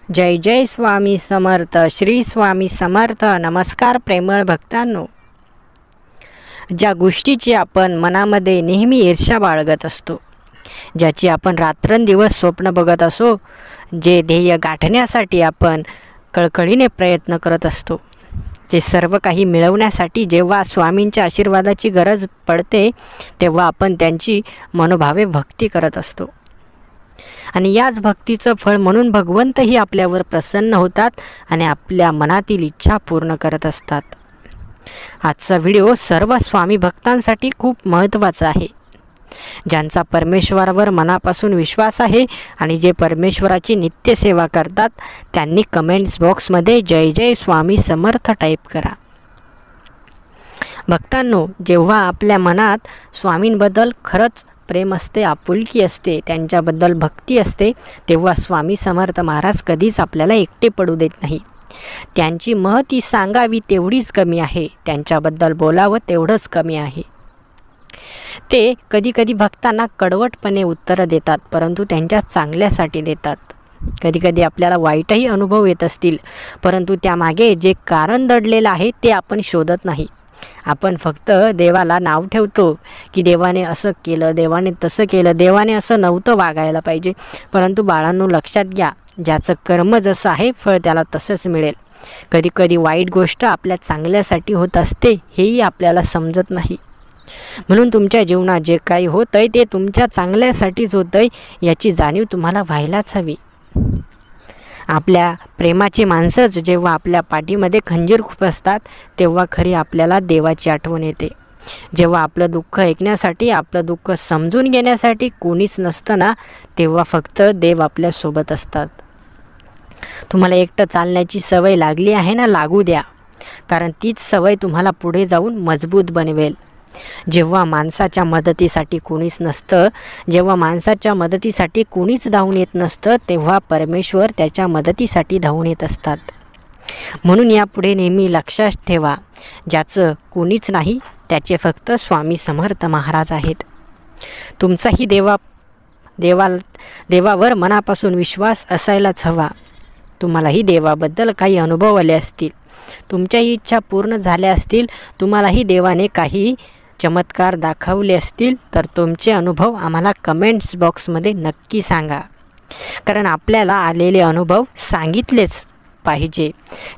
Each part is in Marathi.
जय जय स्वामी समर्थ, श्री स्वामी समर्थ। नमस्कार प्रेमळ भक्तांनो, ज्या गोष्टीची आपण मनामध्ये नेहमी ईर्ष्या बाळगत असतो, ज्याची आपण रात्रंदिवस स्वप्न बघत असो, जे ध्येय गाठण्यासाठी आपण कळकळीने प्रयत्न करत असतो, जे सर्व काही मिळवण्यासाठी जेव्हा स्वामींच्या आशीर्वादाची गरज पडते तेव्हा आपण त्यांची मनोभावे भक्ती करत असतो आणि याच भक्तीचं फळ म्हणून भगवंतही आपल्यावर प्रसन्न होतात आणि आपल्या मनातील इच्छा पूर्ण करत असतात। आजचा व्हिडिओ सर्व स्वामी भक्तांसाठी खूप महत्त्वाचा आहे, ज्यांचा परमेश्वरावर मनापासून विश्वास आहे आणि जे परमेश्वराची नित्य सेवा करतात त्यांनी कमेंट्स बॉक्समध्ये जय जय स्वामी समर्थ टाईप करा। भक्तांनो, जेव्हा आपल्या मनात स्वामींबद्दल खरंच प्रेम असते, आपुलकी असते, त्यांच्याबद्दल भक्ती असते, तेव्हा स्वामी समर्थ महाराज कधीच आपल्याला एकटे पडू देत नाही। त्यांची महती सांगावी तेवढीच कमी आहे, त्यांच्याबद्दल बोलावं तेवढंच कमी आहे। ते कधीकधी भक्तांना कडवटपणे उत्तरं देतात, परंतु त्यांच्या चांगल्यासाठी देतात। कधीकधी आपल्याला वाईटही अनुभव येत असतील, परंतु त्यामागे जे कारण दडलेलं आहे ते आपण शोधत नाही। आपण फक्त देवाला नाव ठेवतो की देवाने असं केलं, देवाने तसं केलं, देवाने असं नव्हतं वागायला पाहिजे। परंतु बाळांनो, लक्षात घ्या, ज्याचं कर्म जसं आहे फळ त्याला तसंच मिळेल। कधीकधी वाईट गोष्ट आपल्या चांगल्यासाठी होत असते हेही आपल्याला समजत नाही। म्हणून तुमच्या जीवनात जे काही होतं आहे ते तुमच्या चांगल्यासाठीच होतं आहे याची जाणीव तुम्हाला व्हायलाच हवी। आपल्या प्रेमाची माणसंच जेव्हा आपल्या पाठीमध्ये खंजीर खुपसतात तेव्हा खरी आपल्याला देवाची आठवण येते। जेव्हा आपलं दुःख ऐकण्यासाठी, आपलं दुःख समजून घेण्यासाठी कोणीच नसतं ना, तेव्हा फक्त देव आपल्यासोबत असतात। तुम्हाला एकटं चालण्याची सवय लागली आहे ना, लागू द्या, कारण तीच सवय तुम्हाला पुढे जाऊन मजबूत बनवेल। जेव्हा माणसाच्या मदतीसाठी कोणीच नसतं, जेव्हा माणसाच्या मदतीसाठी कोणीच धावून येत नसतं, तेव्हा परमेश्वर त्याच्या मदतीसाठी धावून येत असतात। म्हणून यापुढे नेहमी लक्षात ठेवा, ज्याचं कोणीच नाही त्याचे फक्त स्वामी समर्थ महाराज आहेत। तुमचाही देवावर मनापासून विश्वास असायलाच हवा। तुम्हालाही देवाबद्दल काही अनुभव आले असतील, तुमच्याही इच्छा पूर्ण झाल्या असतील, तुम्हालाही देवाने काही चमत्कार दाखवले असतील, तर तुमचे अनुभव आम्हाला कमेंट्स बॉक्समध्ये नक्की सांगा, कारण आपल्याला आलेले अनुभव सांगितलेच पाहिजे।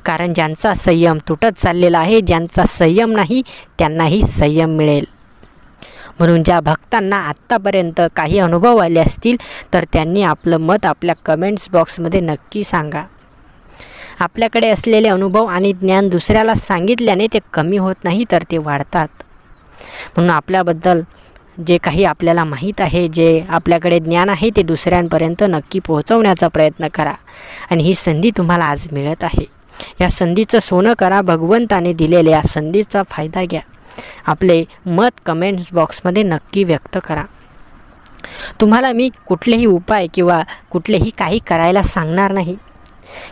कारण ज्यांचा संयम तुटत चाललेला आहे, ज्यांचा संयम नाही, त्यांनाही संयम मिळेल। म्हणून ज्या भक्तांना आत्तापर्यंत काही अनुभव आले असतील तर त्यांनी आपलं मत आपल्या कमेंट्स बॉक्समध्ये नक्की सांगा। आपल्याकडे असलेले अनुभव आणि ज्ञान दुसऱ्याला सांगितल्याने ते कमी होत नाही, तर ते वाढतात। म्हणून आपल्याबद्दल जे काही आपल्याला माहीत आहे, जे आपल्याकडे ज्ञान आहे, ते दुसऱ्यांपर्यंत नक्की पोहोचवण्याचा प्रयत्न करा। आणि ही संधी तुम्हाला आज मिळत आहे, या संधीचं सोनं करा। भगवंताने दिलेल्या या संधीचा फायदा घ्या। आपले मत कमेंट्स बॉक्समध्ये नक्की व्यक्त करा। तुम्हाला मी कुठलेही उपाय किंवा कुठलेही काही करायला सांगणार नाही,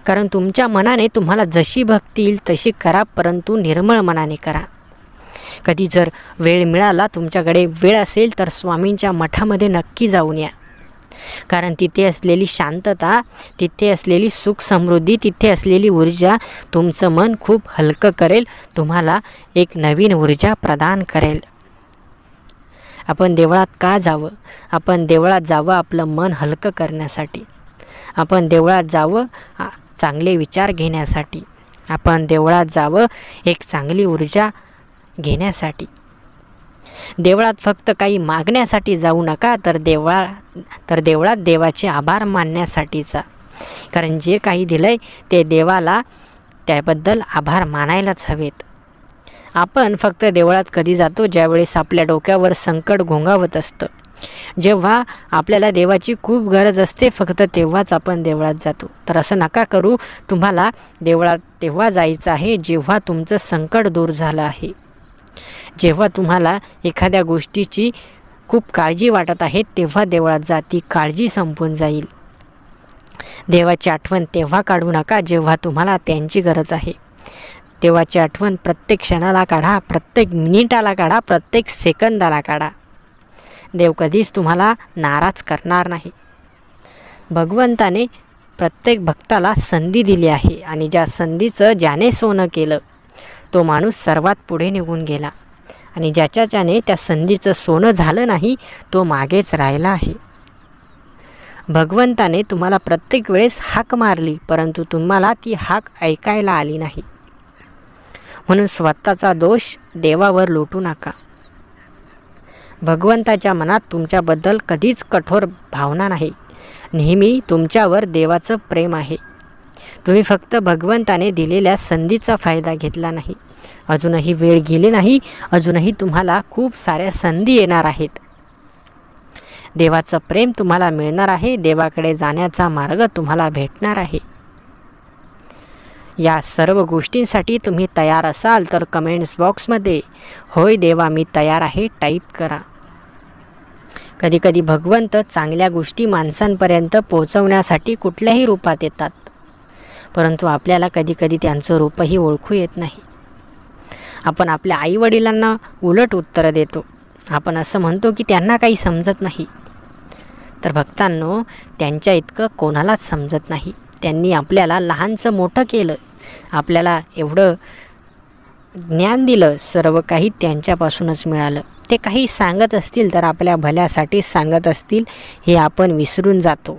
कारण तुमच्या मनाने तुम्हाला जशी भक्ती येईल तशी करा, परंतु निर्मळ मनाने करा। कधी जर वेळ मिळाला, तुमच्याकडे वेळ असेल, तर स्वामींच्या मठामध्ये नक्की जाऊन या, कारण तिथे असलेली शांतता, तिथे असलेली सुख समृद्धी, तिथे असलेली ऊर्जा तुमचं मन खूप हलकं करेल, तुम्हाला एक नवीन ऊर्जा प्रदान करेल। आपण देवळात का जावं? आपण देवळात जावं आपलं मन हलकं करण्यासाठी। आपण देवळात जावं चांगले विचार घेण्यासाठी। आपण देवळात जावं एक चांगली ऊर्जा घेण्यासाठी। देवळात फक्त काही मागण्यासाठी जाऊ नका, तर देवळात देवाचे आभार मानण्यासाठीचा, कारण जे काही दिलंय ते देवाला त्याबद्दल आभार मानायलाच हवेत। आपण फक्त देवळात कधी जातो? ज्यावेळेस आपल्या डोक्यावर संकट घोंगावत असतं, जेव्हा आपल्याला देवाची खूप गरज असते, फक्त तेव्हाच आपण देवळात जातो। तर असं नका करू। तुम्हाला देवळात तेव्हा जायचं आहे जेव्हा तुमचं संकट दूर झालं आहे, जेव्हा तुम्हाला एखाद्या गोष्टीची खूप काळजी वाटत आहे, तेव्हा देवळात जा, ती काळजी संपून जाईल। देवाची आठवण तेव्हा काढू नका जेव्हा तुम्हाला त्यांची गरज आहे। देवाची आठवण प्रत्येक क्षणाला काढा, प्रत्येक मिनिटाला काढा, प्रत्येक सेकंदाला काढा। देव कधीच तुम्हाला नाराज करणार नाही। भगवंताने प्रत्येक भक्ताला संधी दिली आहे आणि ज्या संधीचं ज्याने सोनं केलं तो माणूस सर्वात पुढे निघून गेला आणि ज्याने त्या संधीचं सोनं झालं नाही तो मागेच राहिला आहे. भगवंताने तुम्हाला प्रत्येक वेळेस हाक मारली, परंतु तुम्हाला ती हाक ऐकायला आली नाही. म्हणून स्वतःचा दोष देवावर लोटू नका. भगवंताच्या मनात तुमच्याबद्दल कधीच कठोर भावना नाही. नेहमी तुमच्यावर देवाचं प्रेम आहे. तुम्ही फक्त भगवंताने दिलेल्या संधीचा फायदा घेतला नाही. अजूनही वेळ गेली नाही. अजूनही तुम्हाला खूप साऱ्या संधी येणार आहेत. देवाचं प्रेम तुम्हाला मिळणार आहे. देवाकडे जाण्याचा मार्ग तुम्हाला भेटणार आहे. या सर्व गोष्टींसाठी तुम्ही तयार असाल तर कमेंट्स बॉक्समध्ये होय देवा मी तयार आहे टाईप करा. कधीकधी भगवंत चांगल्या गोष्टी माणसांपर्यंत पोहोचवण्यासाठी कुठल्याही रूपात येतात, परंतु आपल्याला कधीकधी त्यांचं रूपही ओळखू येत नाही. आपण आपल्या आईवडिलांना उलट उत्तरं देतो. आपण असं म्हणतो की त्यांना काही समजत नाही. तर भक्तांनो, त्यांच्या इतकं कोणालाच समजत नाही. त्यांनी आपल्याला लहानचं मोठं केलं, आपल्याला एवढं ज्ञान दिलं, सर्व काही त्यांच्यापासूनच मिळालं. ते काही सांगत असतील तर आपल्या भल्यासाठी सांगत असतील हे आपण विसरून जातो.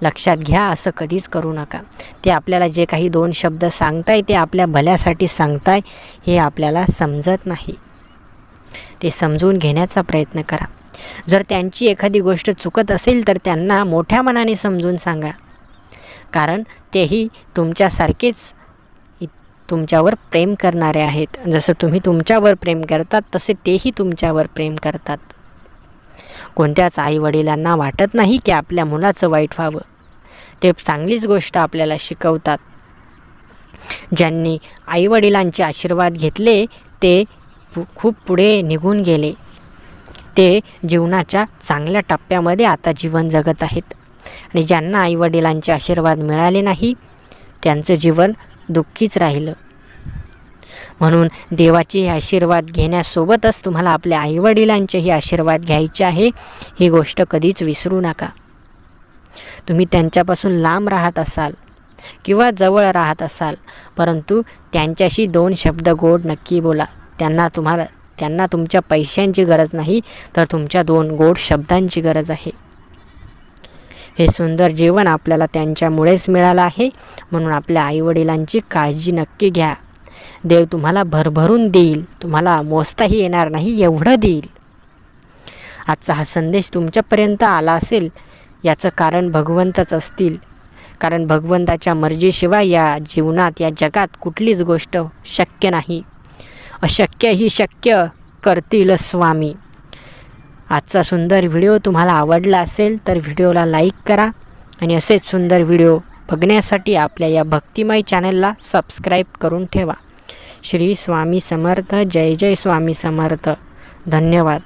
लक्षात घ्या, असं कधीच करू नका. ते आपल्याला जे काही 2 शब्द सांगताय ते आपल्या भल्यासाठी सांगताय हे आपल्याला समजत नाही. ते समजून घेण्याचा प्रयत्न करा. जर त्यांची एखादी गोष्ट चुकत असेल तर त्यांना मोठ्या मनाने समजून सांगा, कारण तेही तुमच्यासारखेच तुमच्यावर प्रेम करणारे आहेत. जसं तुम्ही तुमच्यावर प्रेम करतात तसे तेही तुमच्यावर प्रेम करतात. कोणत्याच आईवडिलांना वाटत नाही की आपल्या मुलाचं वाईट व्हावं. ते चांगलीच गोष्ट आपल्याला शिकवतात. ज्यांनी आईवडिलांचे आशीर्वाद घेतले ते खूप पुढे निघून गेले. ते जीवनाच्या चांगल्या टप्प्यामध्ये आता जीवन जगत आहेत. आणि ज्यांना आईवडिलांचे आशीर्वाद मिळाले नाही त्यांचं जीवन दुःखीच राहिलं. म्हणून देवाचे आशीर्वाद घेण्यासोबतच तुम्हाला आपल्या आईवडिलांचेही आशीर्वाद घ्यायचे आहे. ही गोष्ट कधीच विसरू नका. तुम्ही त्यांच्यापासून लांब राहत असाल किंवा जवळ राहत असाल, परंतु त्यांच्याशी 2 शब्द गोड नक्की बोला. त्यांना तुमच्या पैशांची गरज नाही तर तुमच्या 2 गोड शब्दांची गरज आहे. हे सुंदर जीवन आपल्याला त्यांच्यामुळेच मिळालं आहे. म्हणून आपल्या आईवडिलांची काळजी नक्की घ्या. देव तुम्हाला भरभरून देईल. तुम्हाला मोजताही येणार नाही एवढं देईल. आजचा हा संदेश तुमच्यापर्यंत आला असेल याचं कारण भगवंतच असतील. कारण भगवंताच्या मर्जीशिवाय या जीवनात या जगात कुठलीच गोष्ट शक्य नाही. अशक्य ही शक्य करतील स्वामी. आजचा सुंदर व्हिडिओ तुम्हाला आवडला असेल तर व्हिडिओला लाईक करा आणि असेच सुंदर व्हिडिओ बघण्यासाठी आपल्या या भक्तिमय चॅनलला सबस्क्राईब करून ठेवा. श्री स्वामी समर्थ. जय जय स्वामी समर्थ. धन्यवाद.